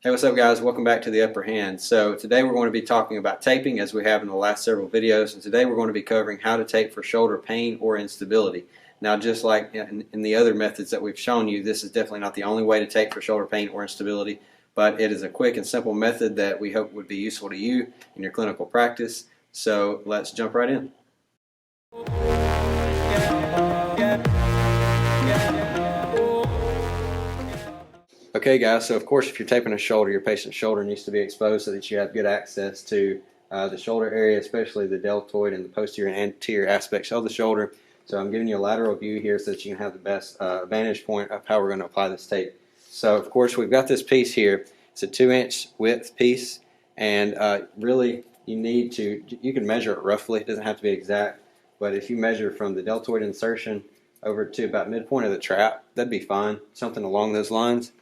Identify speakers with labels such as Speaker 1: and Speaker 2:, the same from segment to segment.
Speaker 1: Hey, what's up guys? Welcome back to the upper hand. So today we're going to be talking about taping as we have in the last several videos, and today we're going to be covering how to tape for shoulder pain or instability. Now, just like in the other methods that we've shown you, this is definitely not the only way to tape for shoulder pain or instability, but it is a quick and simple method that we hope would be useful to you in your clinical practice. So let's jump right in. Okay guys, so of course if you're taping a shoulder, your patient's shoulder needs to be exposed so that you have good access to the shoulder area, especially the deltoid and the posterior and anterior aspects of the shoulder. So I'm giving you a lateral view here so that you can have the best vantage point of how we're going to apply this tape. So of course we've got this piece here. It's a 2-inch width piece, and really you need to, you can measure it roughly, it doesn't have to be exact, but if you measure from the deltoid insertion over to about midpoint of the trap, that'd be fine, something along those lines.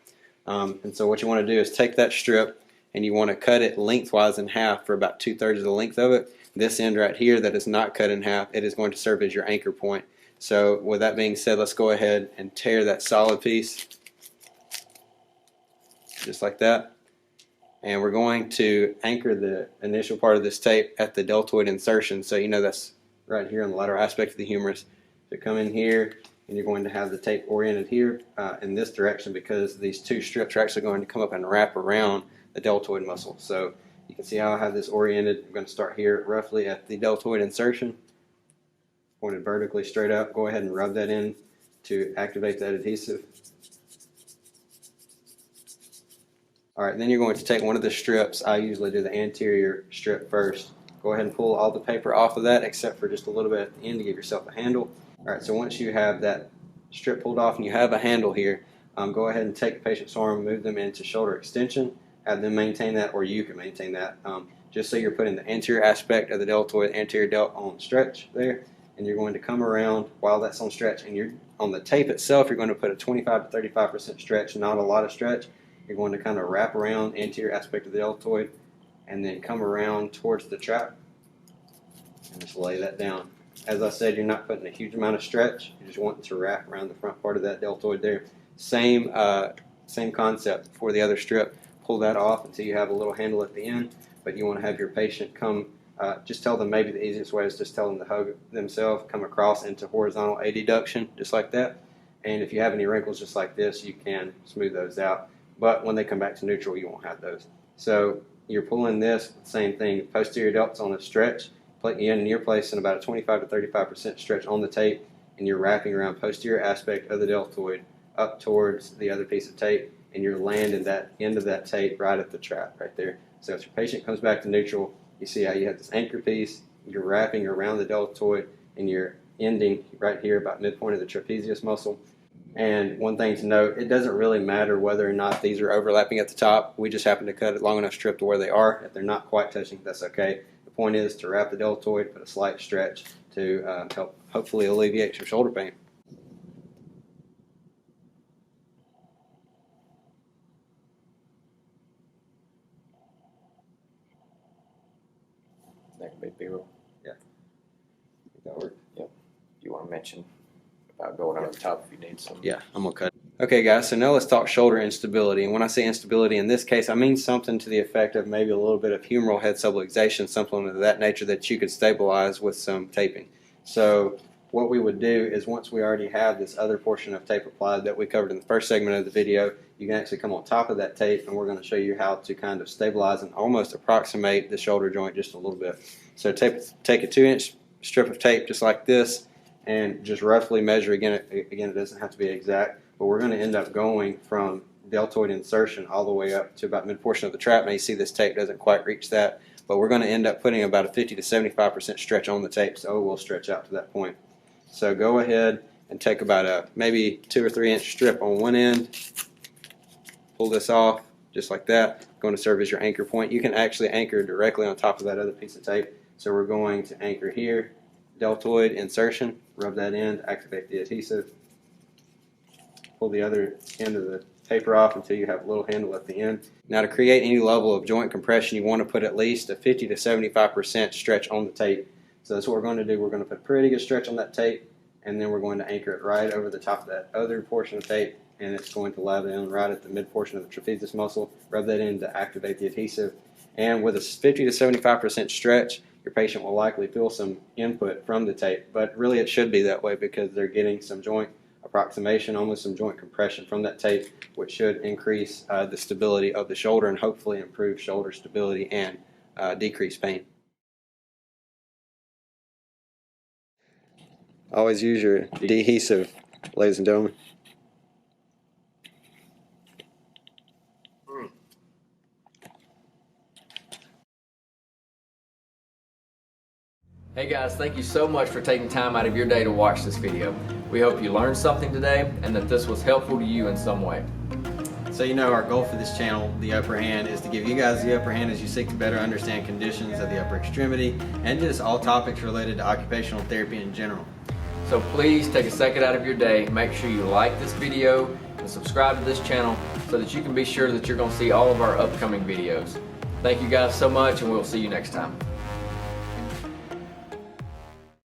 Speaker 1: And so what you want to do is take that strip and you want to cut it lengthwise in half for about 2/3 of the length of it. This end right here that is not cut in half, it is going to serve as your anchor point. So with that being said, let's go ahead and tear that solid piece just like that. And we're going to anchor the initial part of this tape at the deltoid insertion. So you know that's right here on the lateral aspect of the humerus. So come in here, and you're going to have the tape oriented here in this direction, because these two strips are actually going to come up and wrap around the deltoid muscle. So you can see how I have this oriented. I'm going to start here roughly at the deltoid insertion, pointed vertically straight up. Go ahead and rub that in to activate that adhesive. Alright, then you're going to take one of the strips. I usually do the anterior strip first. Go ahead and pull all the paper off of that except for just a little bit at the end to give yourself a handle. Alright, so once you have that strip pulled off and you have a handle here, go ahead and take the patient's arm, move them into shoulder extension, have them maintain that, or you can maintain that, just so you're putting the anterior aspect of the deltoid, anterior delt on stretch there, and you're going to come around while that's on stretch, and you're on the tape itself, you're going to put a 25 to 35% stretch, not a lot of stretch. You're going to kind of wrap around the anterior aspect of the deltoid and then come around towards the trap and just lay that down. As I said, you're not putting a huge amount of stretch. You just want to wrap around the front part of that deltoid there. Same concept for the other strip. Pull that off until you have a little handle at the end, but you want to have your patient come, just tell them, maybe the easiest way is just tell them to hug themselves, come across into horizontal adduction, just like that. And if you have any wrinkles just like this, you can smooth those out. But when they come back to neutral, you won't have those. So you're pulling this, same thing, posterior delt's on a stretch. You're placing about a 25 to 35% stretch on the tape, and you're wrapping around posterior aspect of the deltoid up towards the other piece of tape, and you're landing that end of that tape right at the trap right there. So if your patient comes back to neutral, you see how you have this anchor piece, you're wrapping around the deltoid, and you're ending right here about midpoint of the trapezius muscle. And one thing to note, it doesn't really matter whether or not these are overlapping at the top. We just happen to cut it long enough strip to where they are. If they're not quite touching, that's okay. The point is to wrap the deltoid, put a slight stretch to help hopefully alleviate your shoulder pain.
Speaker 2: That could be B-roll.
Speaker 1: Yeah. That work.
Speaker 2: Yep. You want to mention about going over the top if you need some?
Speaker 1: Yeah, I'm going to cut it. Okay guys, so now let's talk shoulder instability. And when I say instability in this case, I mean something to the effect of maybe a little bit of humeral head subluxation, something of that nature that you could stabilize with some taping. So what we would do is, once we already have this other portion of tape applied that we covered in the first segment of the video, you can actually come on top of that tape, and we're going to show you how to kind of stabilize and almost approximate the shoulder joint just a little bit. So take a 2-inch strip of tape just like this, and just roughly measure. Again, it doesn't have to be exact, but we're going to end up going from deltoid insertion all the way up to about mid-portion of the trap. Now you see this tape doesn't quite reach that, but we're going to end up putting about a 50 to 75% stretch on the tape, so it will stretch out to that point. So go ahead and take about a maybe 2 or 3 inch strip on one end, pull this off just like that. Going to serve as your anchor point. You can actually anchor directly on top of that other piece of tape. So we're going to anchor here, deltoid insertion, rub that in, activate the adhesive, pull the other end of the paper off until you have a little handle at the end. Now to create any level of joint compression, you want to put at least a 50 to 75% stretch on the tape. So that's what we're going to do. We're going to put pretty good stretch on that tape, and then we're going to anchor it right over the top of that other portion of tape and it's going to lie down right at the mid portion of the trapezius muscle. Rub that in to activate the adhesive. And with a 50 to 75% stretch, your patient will likely feel some input from the tape, but really it should be that way because they're getting some joint approximation, almost some joint compression from that tape, which should increase the stability of the shoulder and hopefully improve shoulder stability and decrease pain. Always use your adhesive, ladies and gentlemen.
Speaker 2: Hey guys, thank you so much for taking time out of your day to watch this video. We hope you learned something today and that this was helpful to you in some way.
Speaker 1: So you know our goal for this channel, The Upper Hand, is to give you guys the upper hand as you seek to better understand conditions of the upper extremity and just all topics related to occupational therapy in general.
Speaker 2: So please take a second out of your day, make sure you like this video and subscribe to this channel so that you can be sure that you're going to see all of our upcoming videos. Thank you guys so much, and we'll see you next time.